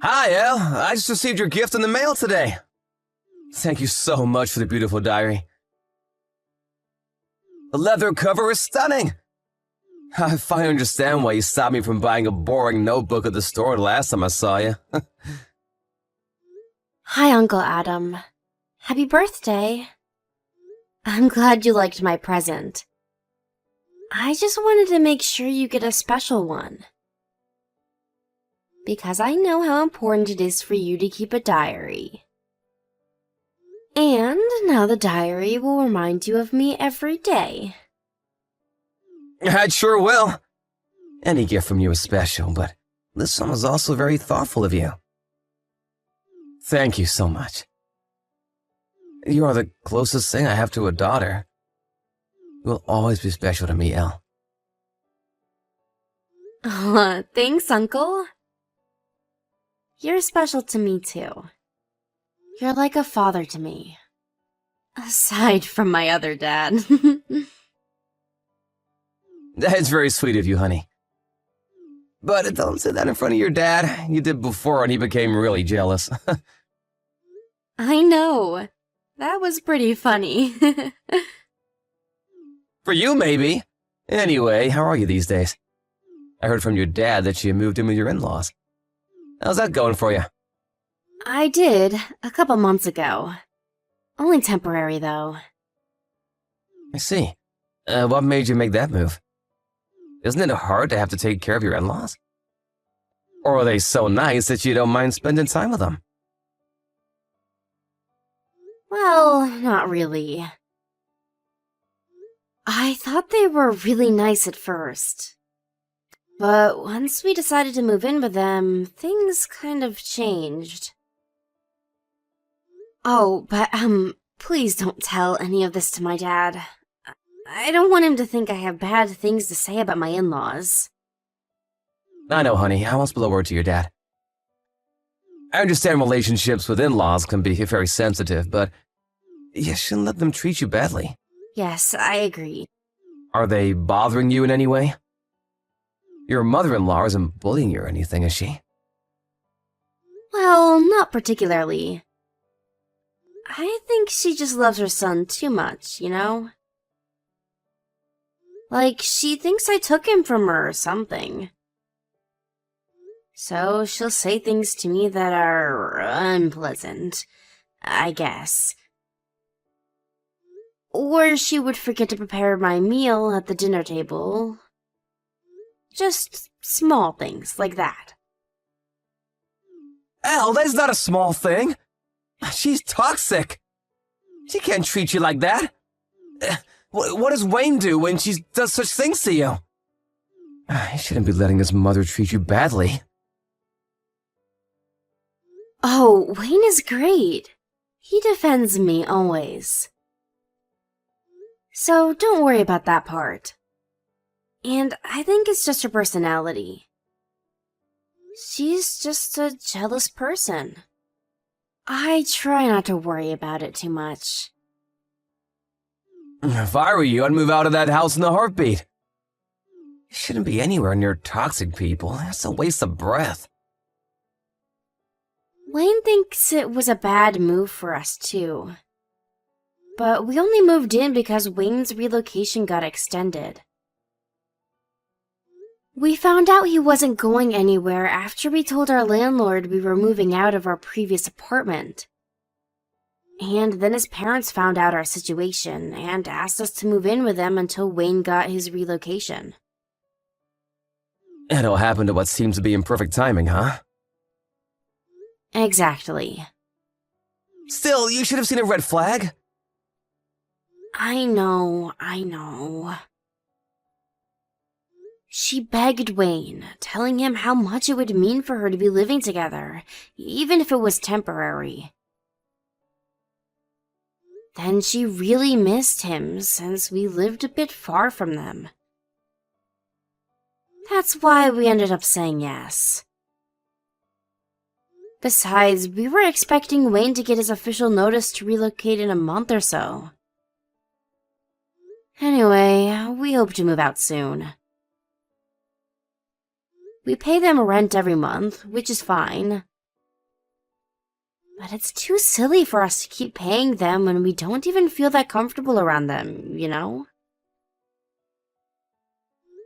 Hi, Elle. I just received your gift in the mail today. Thank you so much for the beautiful diary. The leather cover is stunning. I finally understand why you stopped me from buying a boring notebook at the store the last time I saw you. Hi, Uncle Adam. Happy birthday. I'm glad you liked my present. I just wanted to make sure you get a special one. Because I know how important it is for you to keep a diary. And now the diary will remind you of me every day. I sure will. Any gift from you is special, but this one was also very thoughtful of you. Thank you so much. You are the closest thing I have to a daughter. You will always be special to me, Elle. Thanks, Uncle. You're special to me, too. You're like a father to me. Aside from my other dad. That's very sweet of you, honey. But don't say that in front of your dad. You did before and he became really jealous. I know. That was pretty funny. For you, maybe. Anyway, how are you these days? I heard from your dad that you moved in with your in-laws. How's that going for you? I did, a couple months ago. Only temporary, though. I see. What made you make that move? Isn't it hard to have to take care of your in-laws? Or are they so nice that you don't mind spending time with them? Well, not really. I thought they were really nice at first. But once we decided to move in with them, things kind of changed. Oh, but, please don't tell any of this to my dad. I don't want him to think I have bad things to say about my in-laws. I know, honey. I won't spill a word to your dad. I understand relationships with in-laws can be very sensitive, but you shouldn't let them treat you badly. Yes, I agree. Are they bothering you in any way? Your mother-in-law isn't bullying you or anything, is she? Well, not particularly. I think she just loves her son too much, you know? Like, she thinks I took him from her or something. So she'll say things to me that are unpleasant, I guess. Or she would forget to prepare my meal at the dinner table. Just small things like that. Elle, that's not a small thing. She's toxic. She can't treat you like that. What does Wayne do when she does such things to you? He shouldn't be letting his mother treat you badly. Oh, Wayne is great. He defends me always. So don't worry about that part. And I think it's just her personality. She's just a jealous person. I try not to worry about it too much. If I were you, I'd move out of that house in a heartbeat. You shouldn't be anywhere near toxic people. It's a waste of breath. Wayne thinks it was a bad move for us, too. But we only moved in because Wayne's relocation got extended. We found out he wasn't going anywhere after we told our landlord we were moving out of our previous apartment. And then his parents found out our situation and asked us to move in with them until Wayne got his relocation. It all happened at what seems to be in perfect timing, huh? Exactly. Still, you should have seen a red flag. I know. She begged Wayne, telling him how much it would mean for her to be living together, even if it was temporary. Then she really missed him since we lived a bit far from them. That's why we ended up saying yes. Besides, we were expecting Wayne to get his official notice to relocate in a month or so. Anyway, we hope to move out soon. We pay them rent every month, which is fine. But it's too silly for us to keep paying them when we don't even feel that comfortable around them, you know?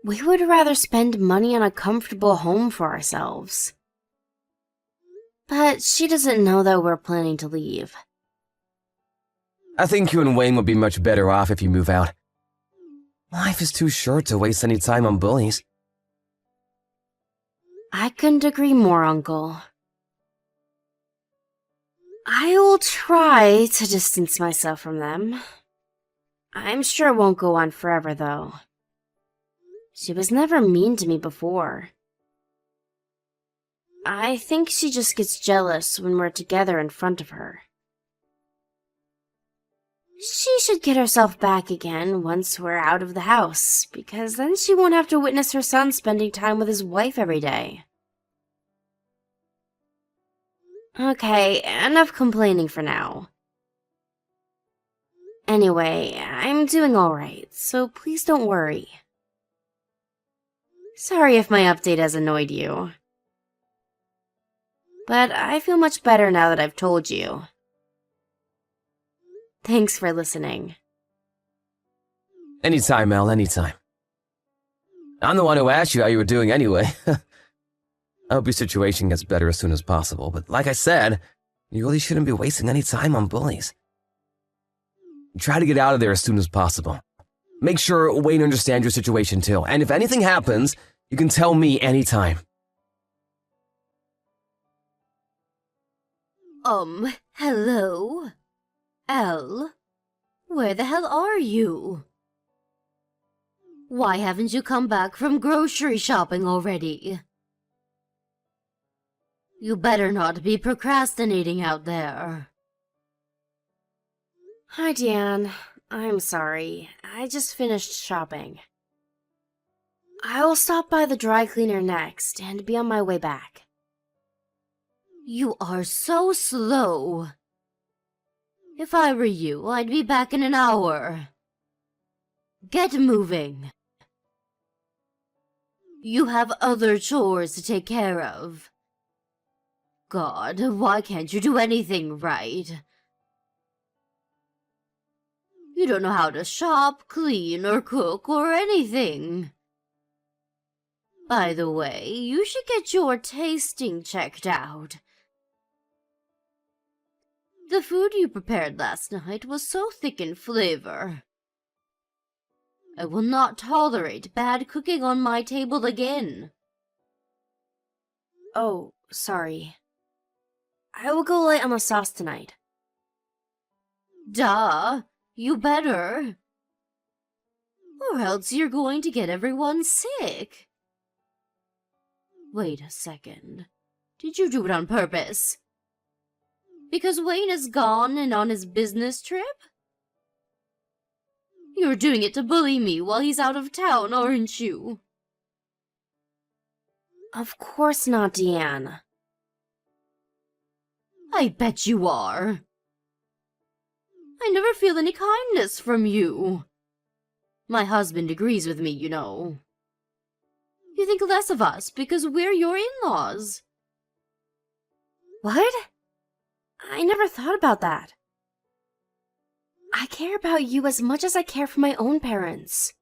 We would rather spend money on a comfortable home for ourselves. But she doesn't know that we're planning to leave. I think you and Wayne would be much better off if you move out. Life is too short to waste any time on bullies. I couldn't agree more, Uncle. I will try to distance myself from them. I'm sure it won't go on forever, though. She was never mean to me before. I think she just gets jealous when we're together in front of her. She should get herself back again once we're out of the house, because then she won't have to witness her son spending time with his wife every day. Okay, enough complaining for now. Anyway, I'm doing alright, so please don't worry. Sorry if my update has annoyed you. But I feel much better now that I've told you. Thanks for listening. Anytime, Mel, anytime. I'm the one who asked you how you were doing anyway. I hope your situation gets better as soon as possible, but like I said, you really shouldn't be wasting any time on bullies. Try to get out of there as soon as possible. Make sure Wayne understands your situation too, and if anything happens, you can tell me anytime. Hello? Elle? Where the hell are you? Why haven't you come back from grocery shopping already? You better not be procrastinating out there. Hi, Diane. I'm sorry. I just finished shopping. I will stop by the dry cleaner next and be on my way back. You are so slow. If I were you, I'd be back in an hour. Get moving. You have other chores to take care of. God, why can't you do anything right? You don't know how to shop, clean, or cook, or anything. By the way, you should get your tasting checked out. The food you prepared last night was so thick in flavor. I will not tolerate bad cooking on my table again. Oh, sorry. I will go light on the sauce tonight. Duh, you better. Or else you're going to get everyone sick. Wait a second. Did you do it on purpose? Because Wayne is gone and on his business trip? You're doing it to bully me while he's out of town, aren't you? Of course not, Deanne. I bet you are. I never feel any kindness from you. My husband agrees with me, you know. You think less of us because we're your in-laws. What? I never thought about that. I care about you as much as I care for my own parents.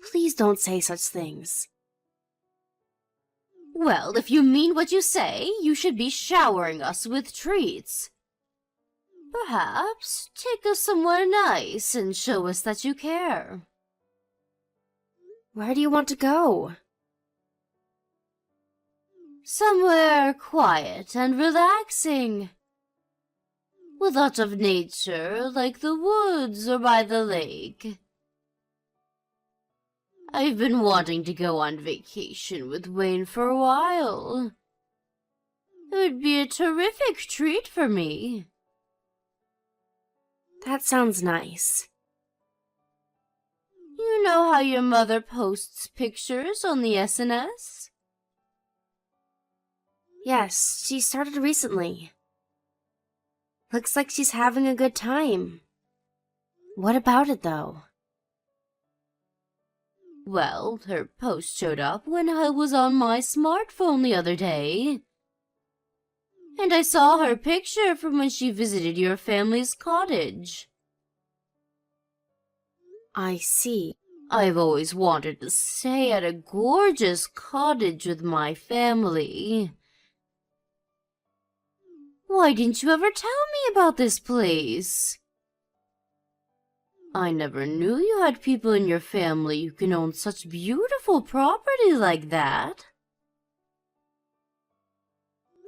Please don't say such things. Well, if you mean what you say, you should be showering us with treats. Perhaps take us somewhere nice and show us that you care. Where do you want to go? Somewhere quiet and relaxing. With lots of nature, like the woods or by the lake. I've been wanting to go on vacation with Wayne for a while. It would be a terrific treat for me. That sounds nice. You know how your mother posts pictures on the SNS? Yes, she started recently. Looks like she's having a good time. What about it, though? Well, her post showed up when I was on my smartphone the other day. And I saw her picture from when she visited your family's cottage. I see. I've always wanted to stay at a gorgeous cottage with my family. Why didn't you ever tell me about this place? I never knew you had people in your family who can own such beautiful property like that.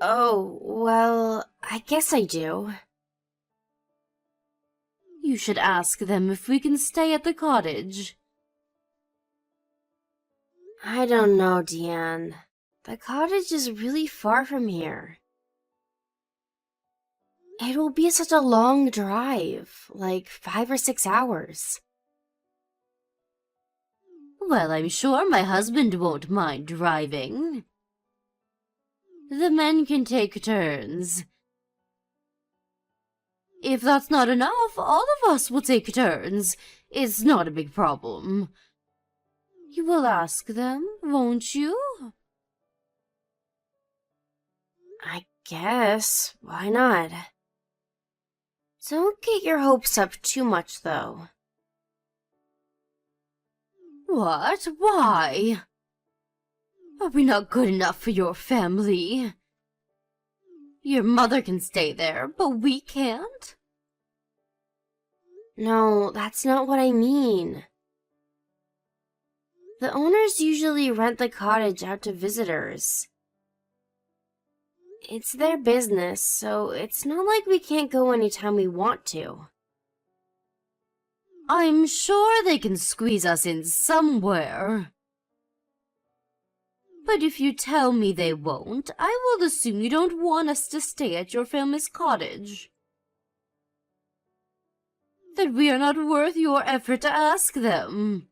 Oh, well, I guess I do. You should ask them if we can stay at the cottage. I don't know, Deanne. The cottage is really far from here. It will be such a long drive, like 5 or 6 hours. Well, I'm sure my husband won't mind driving. The men can take turns. If that's not enough, all of us will take turns. It's not a big problem. You will ask them, won't you? I guess. Why not? Don't get your hopes up too much, though. What? Why? Are we not good enough for your family? Your mother can stay there, but we can't? No, that's not what I mean. The owners usually rent the cottage out to visitors. It's their business, so it's not like we can't go anytime we want to. I'm sure they can squeeze us in somewhere. But if you tell me they won't, I will assume you don't want us to stay at your family's cottage. That we are not worth your effort to ask them.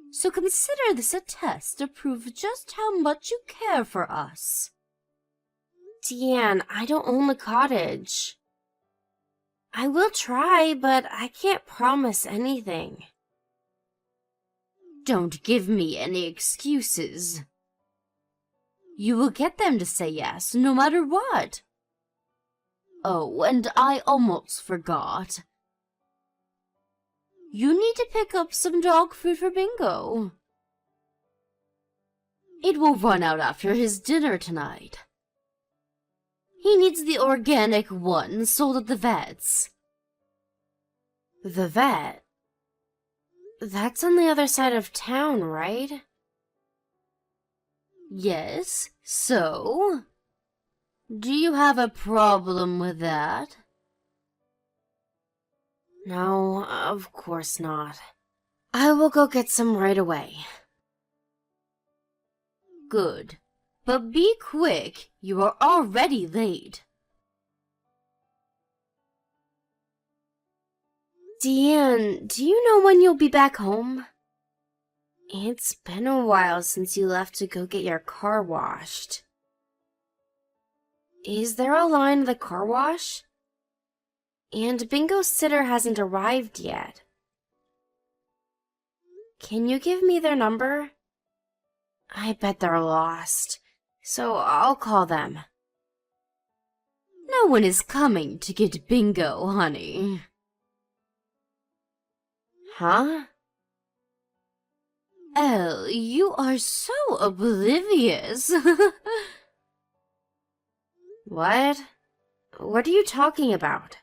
So consider this a test to prove just how much you care for us. Deanne, I don't own the cottage. I will try, but I can't promise anything. Don't give me any excuses. You will get them to say yes, no matter what. Oh, and I almost forgot. You need to pick up some dog food for Bingo. It will run out after his dinner tonight. He needs the organic one sold at the vet's. The vet? That's on the other side of town, right? Yes, so? Do you have a problem with that? No, of course not. I will go get some right away. Good. But be quick, you are already late. Deanne, do you know when you'll be back home? It's been a while since you left to go get your car washed. Is there a line at the car wash? And Bingo's sitter hasn't arrived yet. Can you give me their number? I bet they're lost, so I'll call them. No one is coming to get Bingo, honey. Huh? Elle, you are so oblivious. What? What are you talking about?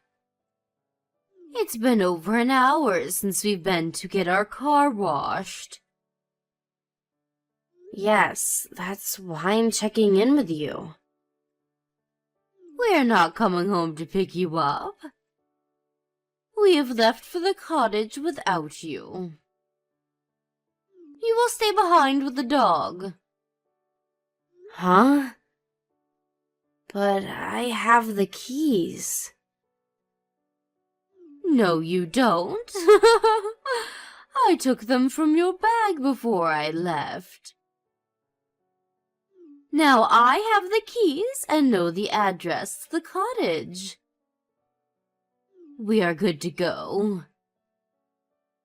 It's been over an hour since we've been to get our car washed. Yes, that's why I'm checking in with you. We're not coming home to pick you up. We have left for the cottage without you. You will stay behind with the dog. Huh? But I have the keys. No, you don't. I took them from your bag before I left. Now I have the keys and know the address to the cottage. We are good to go.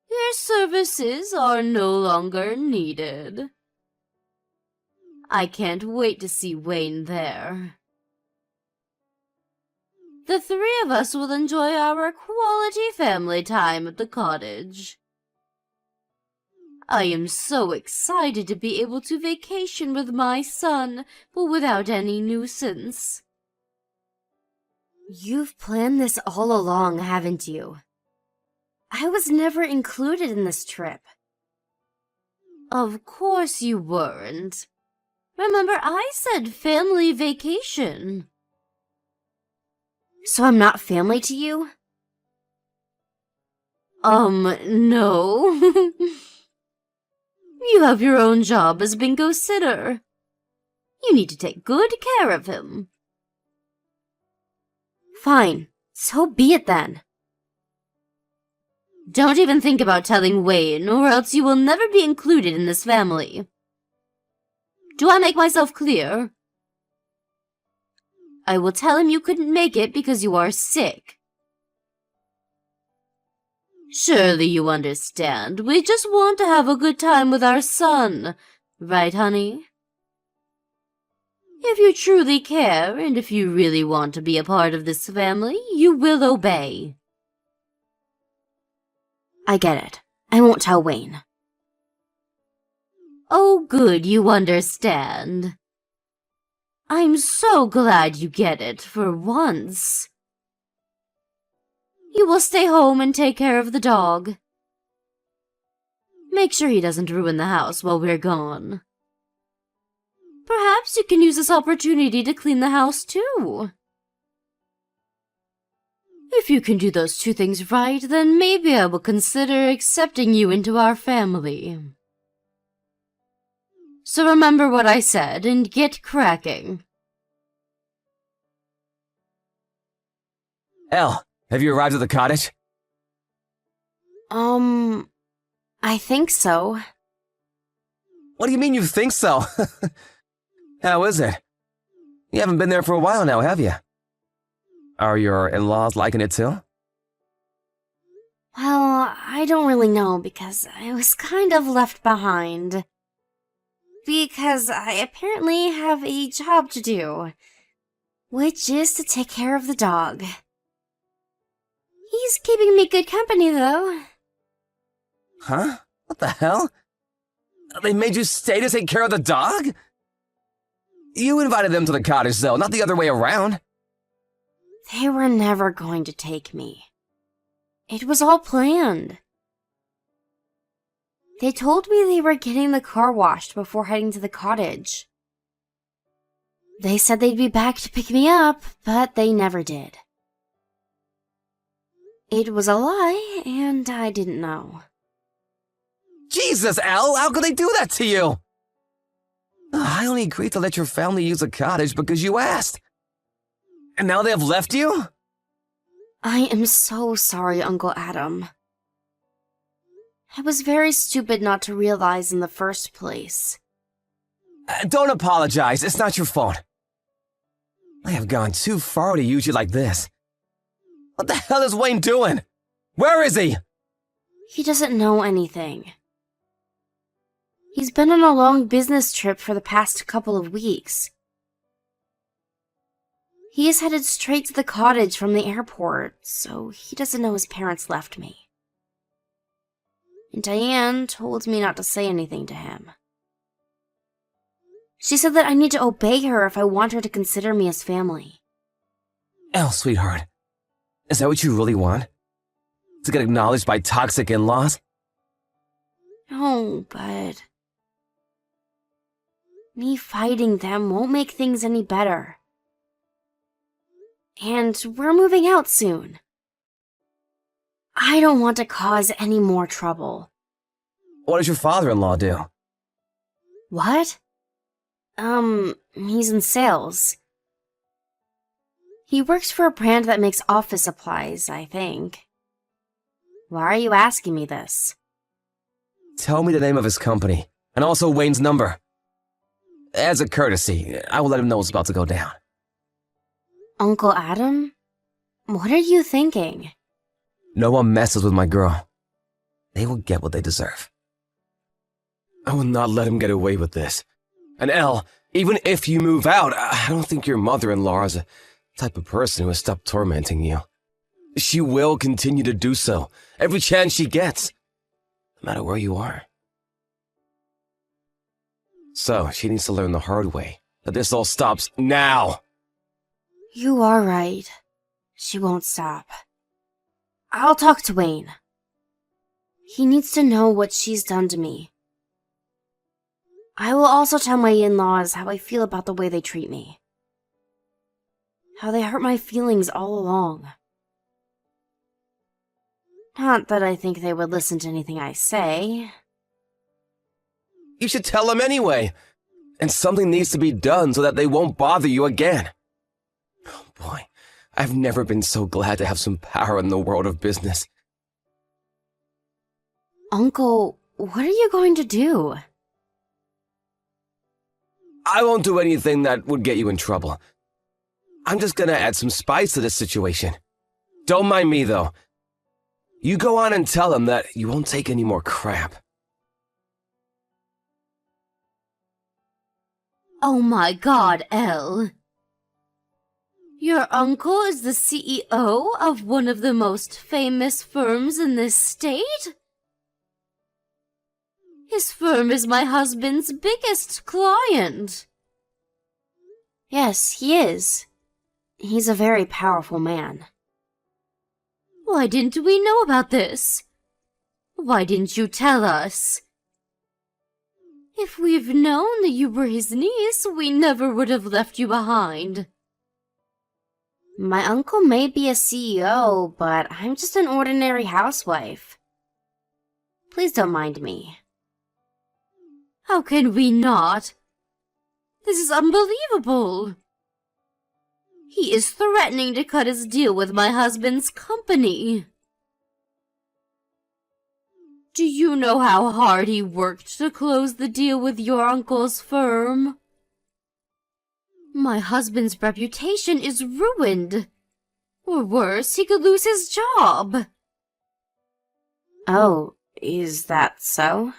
Your services are no longer needed. I can't wait to see Wayne there. the three of us will enjoy our quality family time at the cottage. I am so excited to be able to vacation with my son, but without any nuisance. You've planned this all along, haven't you? I was never included in this trip. Of course you weren't. Remember, I said family vacation. So I'm not family to you? No. You have your own job as bingo sitter. You need to take good care of him. Fine, so be it then. Don't even think about telling Wayne, or else you will never be included in this family. Do I make myself clear? I will tell him you couldn't make it because you are sick. Surely you understand. We just want to have a good time with our son. Right, honey? If you truly care, and if you really want to be a part of this family, you will obey. I get it. I won't tell Wayne. Oh, good, you understand. I'm so glad you get it, for once. You will stay home and take care of the dog. Make sure he doesn't ruin the house while we're gone. Perhaps you can use this opportunity to clean the house too. If you can do those two things right, then maybe I will consider accepting you into our family. So remember what I said and get cracking. Elle, have you arrived at the cottage? I think so. What do you mean you think so? How is it? You haven't been there for a while now, have you? Are your in-laws liking it too? Well, I don't really know because I was kind of left behind. Because I apparently have a job to do, which is to take care of the dog. He's keeping me good company, though. Huh? What the hell? They made you stay to take care of the dog? You invited them to the cottage, though, not the other way around. They were never going to take me. It was all planned. They told me they were getting the car washed before heading to the cottage. They said they'd be back to pick me up, but they never did. It was a lie, and I didn't know. Jesus, Elle, how could they do that to you? I only agreed to let your family use the cottage because you asked. And now they have left you? I am so sorry, Uncle Adam. I was very stupid not to realize in the first place. Don't apologize, it's not your fault. I have gone too far to use you like this. What the hell is Wayne doing? Where is he? He doesn't know anything. He's been on a long business trip for the past couple of weeks. He is headed straight to the cottage from the airport, so he doesn't know his parents left me. And Diane told me not to say anything to him. She said that I need to obey her if I want her to consider me as family. Elle, sweetheart, is that what you really want? To get acknowledged by toxic in-laws? No, but me fighting them won't make things any better. And we're moving out soon. I don't want to cause any more trouble. What does your father-in-law do? What? He's in sales. He works for a brand that makes office supplies, I think. Why are you asking me this? Tell me the name of his company, and also Wayne's number. As a courtesy, I will let him know what's about to go down. Uncle Adam? What are you thinking? No one messes with my girl. They will get what they deserve. I will not let him get away with this. And Elle, even if you move out, I don't think your mother-in-law is a type of person who has stopped tormenting you. She will continue to do so every chance she gets, no matter where you are. So she needs to learn the hard way that this all stops now. You are right. She won't stop. I'll talk to Wayne. He needs to know what she's done to me. I will also tell my in-laws how I feel about the way they treat me. How they hurt my feelings all along. Not that I think they would listen to anything I say. You should tell them anyway. And something needs to be done so that they won't bother you again. Oh boy, I've never been so glad to have some power in the world of business. Uncle, what are you going to do? I won't do anything that would get you in trouble. I'm just gonna add some spice to this situation. Don't mind me, though. You go on and tell them that you won't take any more crap. Oh my god, Elle. Your uncle is the CEO of one of the most famous firms in this state? His firm is my husband's biggest client. Yes, he is. He's a very powerful man. Why didn't we know about this? Why didn't you tell us? If we've known that you were his niece, we never would have left you behind. My uncle may be a CEO, but I'm just an ordinary housewife. Please don't mind me. How can we not? This is unbelievable. He is threatening to cut his deal with my husband's company. Do you know how hard he worked to close the deal with your uncle's firm? My husband's reputation is ruined. Or worse, he could lose his job. Oh, is that so?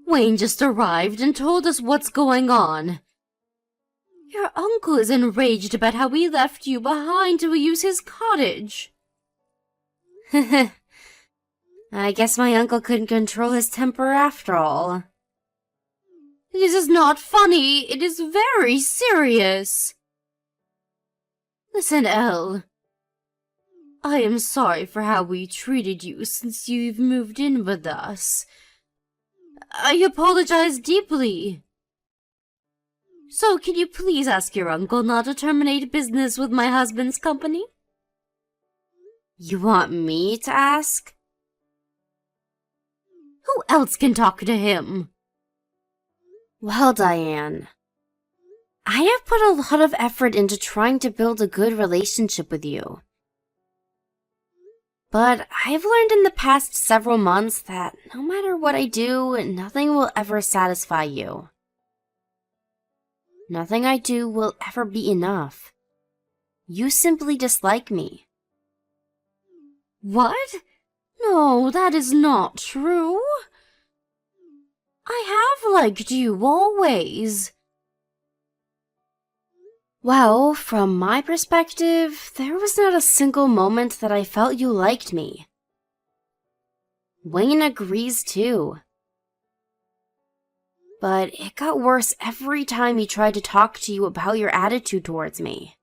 Wayne just arrived and told us what's going on. Your uncle is enraged about how we left you behind to use his cottage. I guess my uncle couldn't control his temper after all. This is not funny. It is very serious. Listen, Elle. I am sorry for how we treated you since you've moved in with us. I apologize deeply. So can you please ask your uncle not to terminate business with my husband's company? You want me to ask? Who else can talk to him? Well, Diane, I have put a lot of effort into trying to build a good relationship with you. But I've learned in the past several months that no matter what I do, nothing will ever satisfy you. Nothing I do will ever be enough. You simply dislike me. What? No, that is not true. I have liked you always. Well, from my perspective, there was not a single moment that I felt you liked me. Wayne agrees too. But it got worse every time he tried to talk to you about your attitude towards me.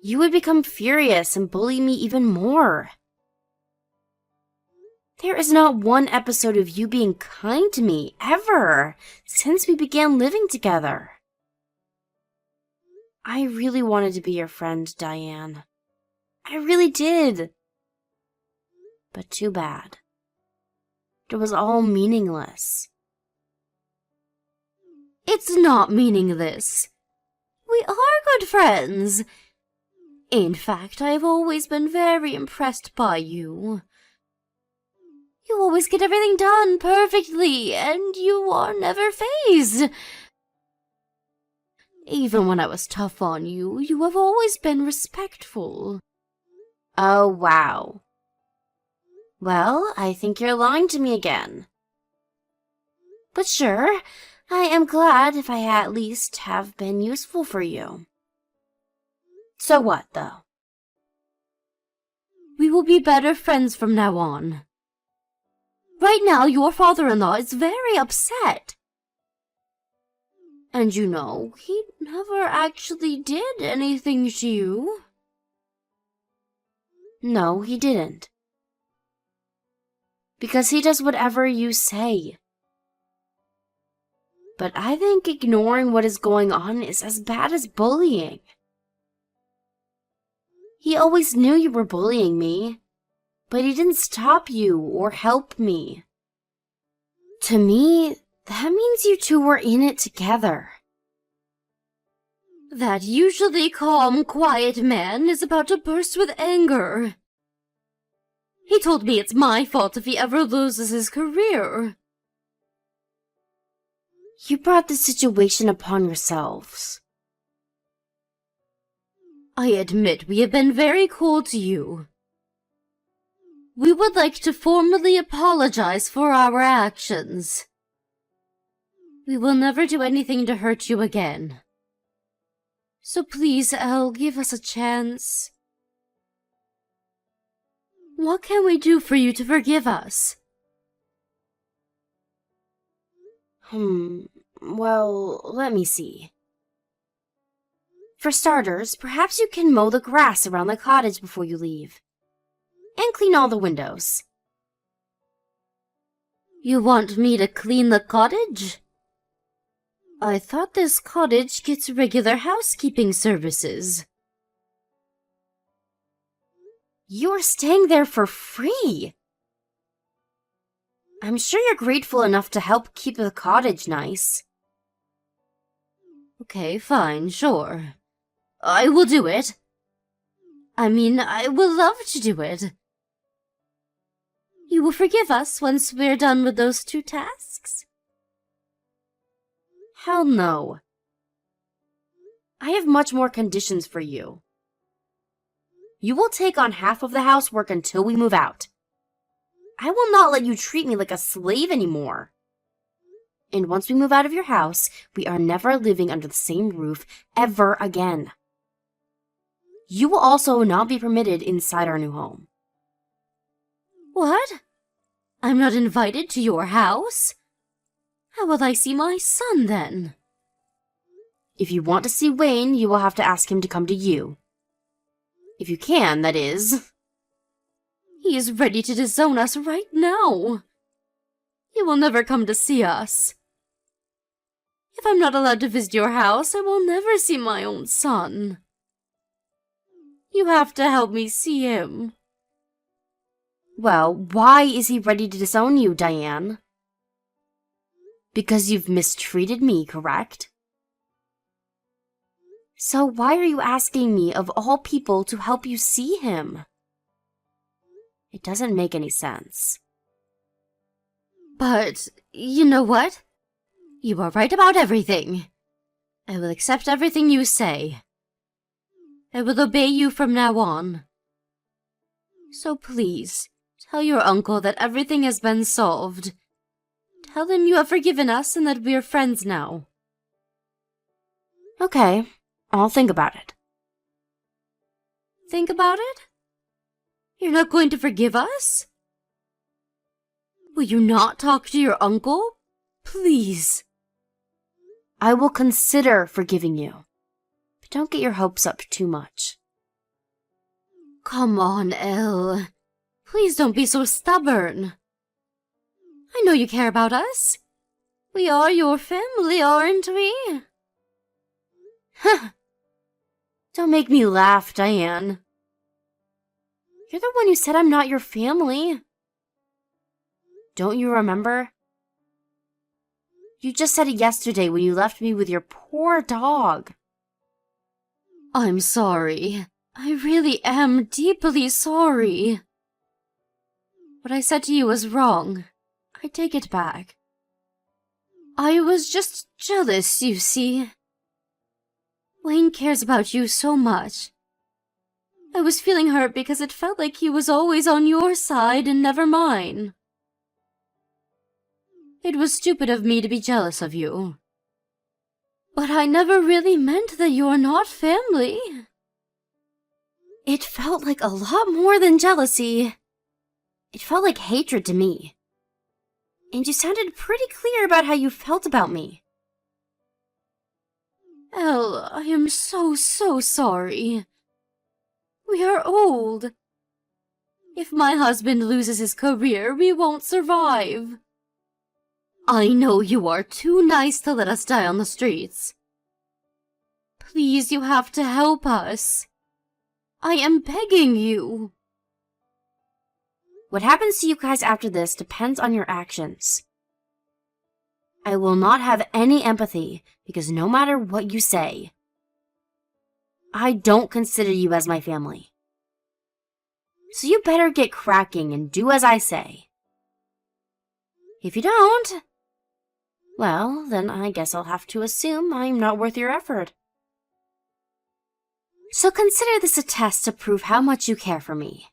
You would become furious and bully me even more. There is not one episode of you being kind to me, ever, since we began living together. I really wanted to be your friend, Diane. I really did. But too bad. It was all meaningless. It's not meaningless. We are good friends. In fact, I have always been very impressed by you. You always get everything done perfectly, and you are never fazed. Even when I was tough on you, you have always been respectful. Oh, wow. Well, I think you're lying to me again. But sure, I am glad if I at least have been useful for you. So what, though? We will be better friends from now on. Right now, your father-in-law is very upset. And you know, he never actually did anything to you. No, he didn't. Because he does whatever you say. But I think ignoring what is going on is as bad as bullying. He always knew you were bullying me, but he didn't stop you or help me. To me, that means you two were in it together. That usually calm, quiet man is about to burst with anger. He told me it's my fault if he ever loses his career. You brought the situation upon yourselves. I admit we have been very cold to you. We would like to formally apologize for our actions. We will never do anything to hurt you again. So please, Elle, give us a chance. What can we do for you to forgive us? Well, let me see. For starters, perhaps you can mow the grass around the cottage before you leave. And clean all the windows. You want me to clean the cottage? I thought this cottage gets regular housekeeping services. You're staying there for free. I'm sure you're grateful enough to help keep the cottage nice. Okay, fine, sure. I will do it. I mean, I will love to do it. You will forgive us once we're done with those 2 tasks? Hell no. I have much more conditions for you. You will take on half of the housework until we move out. I will not let you treat me like a slave anymore. And once we move out of your house, we are never living under the same roof ever again. You will also not be permitted inside our new home. What? I'm not invited to your house? How will I see my son then? If you want to see Wayne, you will have to ask him to come to you. If you can, that is. He is ready to disown us right now. He will never come to see us. If I'm not allowed to visit your house, I will never see my own son. You have to help me see him. Well, why is he ready to disown you, Diane? Because you've mistreated me, correct? So why are you asking me, of all people, to help you see him? It doesn't make any sense. But, you know what? You are right about everything. I will accept everything you say. I will obey you from now on. So please, tell your uncle that everything has been solved. Tell him you have forgiven us and that we are friends now. Okay, I'll think about it. Think about it? You're not going to forgive us? Will you not talk to your uncle? Please. I will consider forgiving you. But don't get your hopes up too much. Come on, Elle. Please don't be so stubborn. I know you care about us. We are your family, aren't we? Huh. Don't make me laugh, Diane. You're the one who said I'm not your family. Don't you remember? You just said it yesterday when you left me with your poor dog. I'm sorry. I really am deeply sorry. What I said to you was wrong. I take it back. I was just jealous, you see. Wayne cares about you so much. I was feeling hurt because it felt like he was always on your side and never mine. It was stupid of me to be jealous of you. But I never really meant that you're not family. It felt like a lot more than jealousy. It felt like hatred to me. And you sounded pretty clear about how you felt about me. Elle, I am so sorry. We are old. If my husband loses his career, we won't survive. I know you are too nice to let us die on the streets. Please, you have to help us. I am begging you. What happens to you guys after this depends on your actions. I will not have any empathy because no matter what you say, I don't consider you as my family. So you better get cracking and do as I say. If you don't, well, then I guess I'll have to assume I'm not worth your effort. So consider this a test to prove how much you care for me.